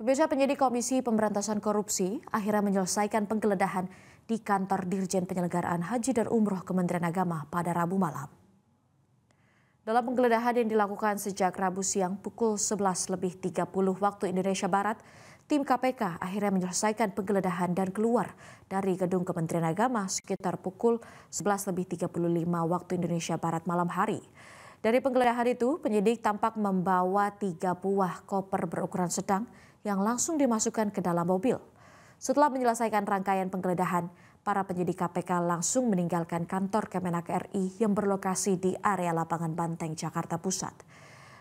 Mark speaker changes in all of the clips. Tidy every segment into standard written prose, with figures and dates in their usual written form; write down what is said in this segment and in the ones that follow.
Speaker 1: Pemirsa, penyidik Komisi Pemberantasan Korupsi akhirnya menyelesaikan penggeledahan di kantor Dirjen Penyelenggaraan Haji dan Umroh Kementerian Agama pada Rabu malam. Dalam penggeledahan yang dilakukan sejak Rabu siang pukul 11.30 waktu Indonesia Barat, tim KPK akhirnya menyelesaikan penggeledahan dan keluar dari gedung Kementerian Agama sekitar pukul 11.35 waktu Indonesia Barat malam hari. Dari penggeledahan itu, penyidik tampak membawa 3 buah koper berukuran sedang yang langsung dimasukkan ke dalam mobil. Setelah menyelesaikan rangkaian penggeledahan, para penyidik KPK langsung meninggalkan kantor Kemenak RI yang berlokasi di area lapangan Banteng, Jakarta Pusat.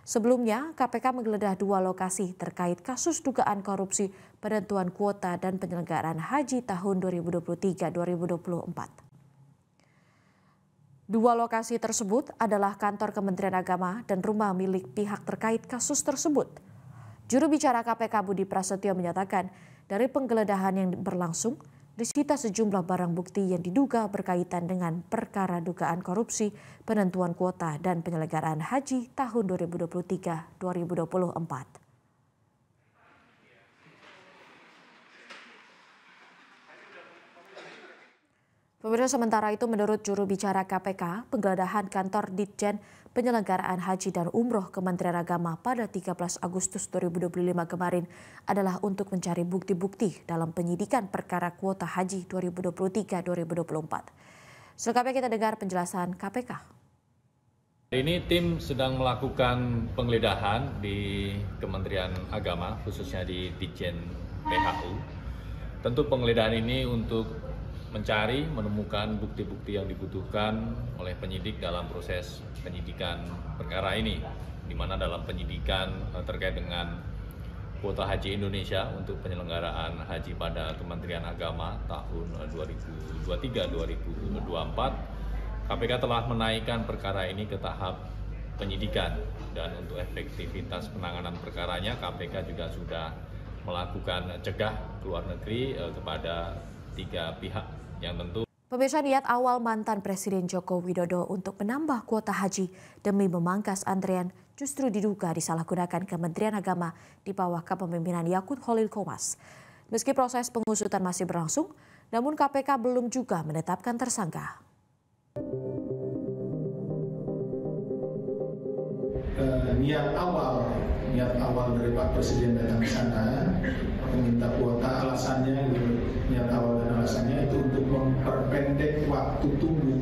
Speaker 1: Sebelumnya, KPK menggeledah 2 lokasi terkait kasus dugaan korupsi penentuan kuota dan penyelenggaraan haji tahun 2023-2024. 2 lokasi tersebut adalah kantor Kementerian Agama dan rumah milik pihak terkait kasus tersebut. Juru bicara KPK Budi Prasetyo menyatakan dari penggeledahan yang berlangsung disita sejumlah barang bukti yang diduga berkaitan dengan perkara dugaan korupsi penentuan kuota dan penyelenggaraan haji tahun 2023-2024. Pemirsa, sementara itu menurut juru bicara KPK, penggeledahan kantor Ditjen Penyelenggaraan Haji dan Umroh Kementerian Agama pada 13 Agustus 2025 kemarin adalah untuk mencari bukti-bukti dalam penyidikan perkara kuota haji 2023-2024. Selengkapnya kita dengar penjelasan KPK.
Speaker 2: Ini tim sedang melakukan penggeledahan di Kementerian Agama, khususnya di Ditjen PHU. Tentu penggeledahan ini untuk menemukan bukti-bukti yang dibutuhkan oleh penyidik dalam proses penyidikan perkara ini, di mana dalam penyidikan terkait dengan kuota haji Indonesia untuk penyelenggaraan haji pada Kementerian Agama tahun 2023-2024, KPK telah menaikkan perkara ini ke tahap penyidikan, dan untuk efektivitas penanganan perkaranya KPK juga sudah melakukan cegah ke luar negeri kepada 3 pihak yang tentu.
Speaker 1: Pemirsa, niat awal mantan Presiden Joko Widodo untuk menambah kuota haji demi memangkas antrean justru diduga disalahgunakan Kementerian Agama di bawah kepemimpinan Yakut Khalil Qomas. Meski proses pengusutan masih berlangsung, namun KPK belum juga menetapkan tersangka.
Speaker 3: Niat awal dari Pak Presiden datang ke sana meminta kuota, alasannya niat awal dan alasannya itu untuk memperpendek waktu tunggu.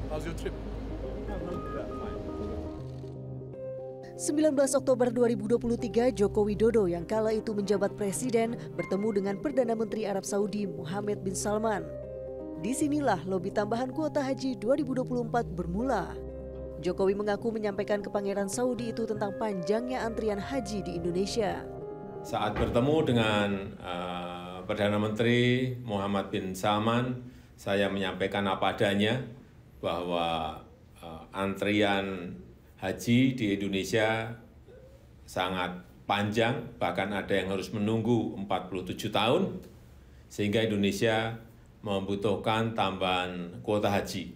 Speaker 4: How's your trip?
Speaker 5: 19 Oktober 2023, Joko Widodo yang kala itu menjabat presiden bertemu dengan Perdana Menteri Arab Saudi Mohammed bin Salman. Disinilah lobi tambahan kuota haji 2024 bermula. Jokowi mengaku menyampaikan ke Pangeran Saudi itu tentang panjangnya antrian haji di Indonesia.
Speaker 6: Saat bertemu dengan Perdana Menteri Mohammed bin Salman, saya menyampaikan apa adanya bahwa antrian haji di Indonesia sangat panjang, bahkan ada yang harus menunggu 47 tahun, sehingga Indonesia membutuhkan tambahan kuota haji.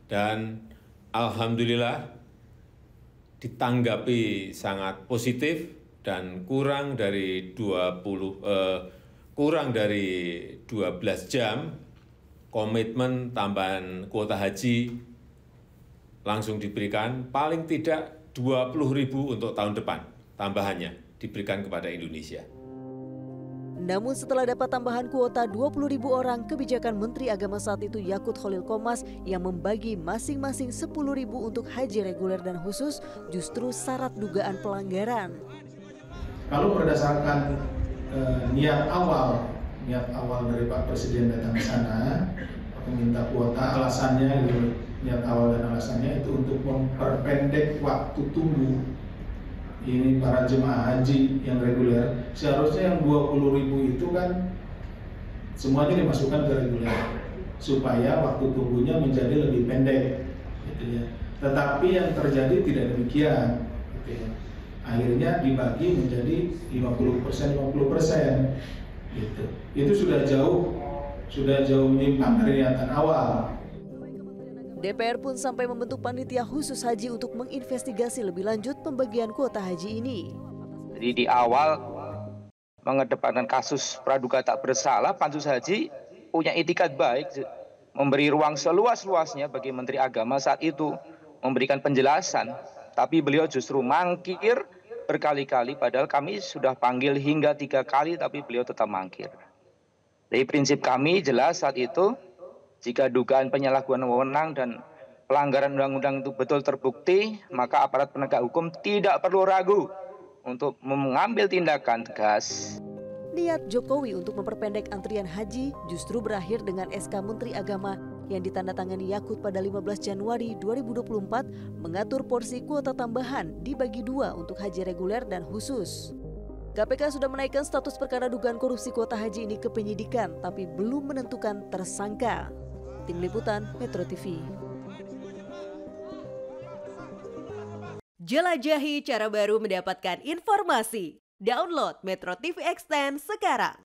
Speaker 6: Dan alhamdulillah ditanggapi sangat positif dan kurang dari 12 jam komitmen tambahan kuota haji langsung diberikan, paling tidak 20.000 untuk tahun depan tambahannya diberikan kepada Indonesia.
Speaker 5: Namun setelah dapat tambahan kuota 20.000 orang, kebijakan Menteri Agama saat itu Yakut Khalil Qomas yang membagi masing-masing 10.000 untuk haji reguler dan khusus justru syarat dugaan pelanggaran.
Speaker 3: Kalau berdasarkan niat awal dari Pak Presiden datang ke sana meminta kuota, alasannya niat awal dan alasannya itu untuk memperpendek waktu tunggu. Ini para jemaah haji yang reguler, seharusnya yang 20.000 itu kan semuanya dimasukkan ke reguler supaya waktu tunggunya menjadi lebih pendek, gitu ya. Tetapi yang terjadi tidak demikian, gitu ya. Akhirnya dibagi menjadi 50%, gitu. Itu sudah sudah jauh menyimpang dari niatan awal.
Speaker 5: DPR pun sampai membentuk panitia khusus haji untuk menginvestigasi lebih lanjut pembagian kuota haji ini.
Speaker 4: Jadi di awal mengedepankan kasus praduga tak bersalah, Pansus Haji punya itikat baik, memberi ruang seluas-luasnya bagi Menteri Agama saat itu memberikan penjelasan, tapi beliau justru mangkir berkali-kali, padahal kami sudah panggil hingga 3 kali, tapi beliau tetap mangkir. Jadi prinsip kami jelas saat itu, jika dugaan penyalahgunaan wewenang dan pelanggaran undang-undang itu betul terbukti, maka aparat penegak hukum tidak perlu ragu untuk mengambil tindakan tegas.
Speaker 5: Niat Jokowi untuk memperpendek antrian haji justru berakhir dengan SK Menteri Agama yang ditandatangani Yakut pada 15 Januari 2024 mengatur porsi kuota tambahan dibagi 2 untuk haji reguler dan khusus. KPK sudah menaikkan status perkara dugaan korupsi kuota haji ini ke penyidikan, tapi belum menentukan tersangka. Tim Liputan Metro TV.
Speaker 7: Jelajahi cara baru mendapatkan informasi. Download Metro TV Extend sekarang.